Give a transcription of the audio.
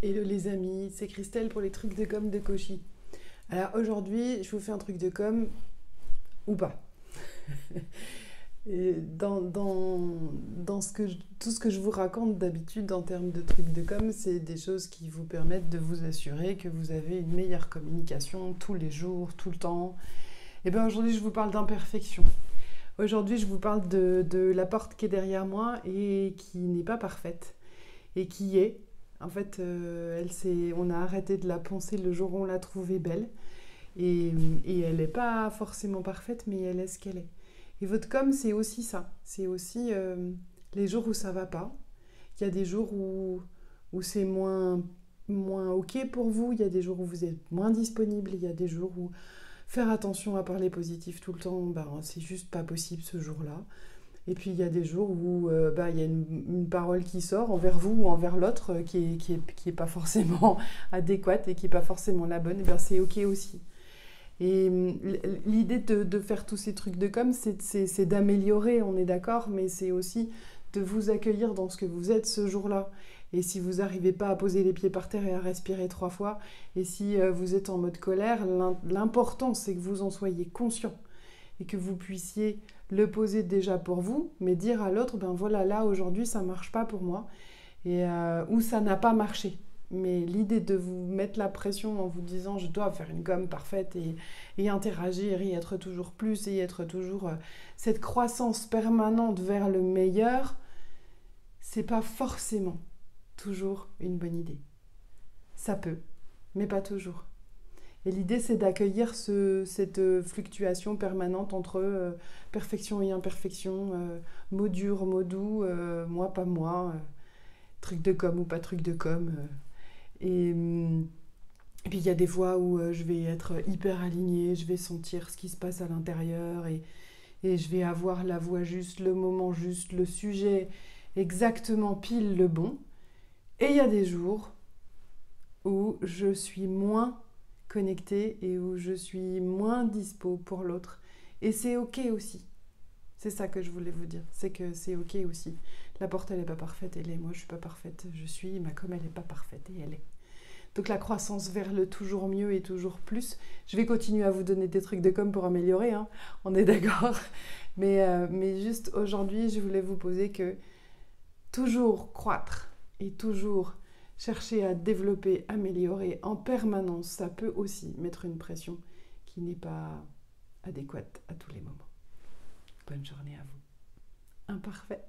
Hello les amis, c'est Christelle pour les trucs de com de Koshi. Alors aujourd'hui, je vous fais un truc de com ou pas. Et dans tout ce que je vous raconte d'habitude en termes de trucs de com, c'est des choses qui vous permettent de vous assurer que vous avez une meilleure communication tous les jours, tout le temps. Et bien aujourd'hui, je vous parle d'imperfection. Aujourd'hui, je vous parle de la porte qui est derrière moi et qui n'est pas parfaite. Et qui est, en fait, on a arrêté de la penser le jour où on l'a trouvée belle. Et elle n'est pas forcément parfaite, mais elle est ce qu'elle est. Et votre com, c'est aussi ça. C'est aussi les jours où ça va pas. Il y a des jours où c'est moins OK pour vous. Il y a des jours où vous êtes moins disponible. Il y a des jours où faire attention à parler positif tout le temps, ben, c'est juste pas possible ce jour-là. Et puis il y a des jours où il y a une parole qui sort envers vous ou envers l'autre qui est pas forcément adéquate et qui n'est pas forcément la bonne, et bien c'est OK aussi. Et l'idée de faire tous ces trucs de com, c'est d'améliorer, on est d'accord, mais c'est aussi de vous accueillir dans ce que vous êtes ce jour-là. Et si vous n'arrivez pas à poser les pieds par terre et à respirer 3 fois, et si vous êtes en mode colère, l'important c'est que vous en soyez conscient et que vous puissiez le poser déjà pour vous, mais dire à l'autre, ben voilà, là aujourd'hui ça marche pas pour moi, et ou ça n'a pas marché. Mais l'idée de vous mettre la pression en vous disant je dois faire une com parfaite et interagir et être toujours plus et être toujours cette croissance permanente vers le meilleur, c'est pas forcément toujours une bonne idée. Ça peut, mais pas toujours. Et l'idée, c'est d'accueillir cette fluctuation permanente entre perfection et imperfection, mot dur, mot doux, moi, pas moi, truc de com ou pas truc de com. Et puis, il y a des fois où je vais être hyper alignée, je vais sentir ce qui se passe à l'intérieur et je vais avoir la voix juste, le moment juste, le sujet exactement pile le bon. Et il y a des jours où je suis moins connectée et où je suis moins dispo pour l'autre. Et c'est OK aussi. C'est ça que je voulais vous dire. C'est que c'est OK aussi. La porte, elle n'est pas parfaite, elle est. Moi, je suis pas parfaite. Je suis. Ma com, elle n'est pas parfaite et elle est. Donc la croissance vers le toujours mieux et toujours plus. Je vais continuer à vous donner des trucs de com pour améliorer. Hein. On est d'accord. Mais juste aujourd'hui, je voulais vous poser que toujours croître et toujours chercher à développer, améliorer en permanence, ça peut aussi mettre une pression qui n'est pas adéquate à tous les moments. Bonne journée à vous. Imparfait.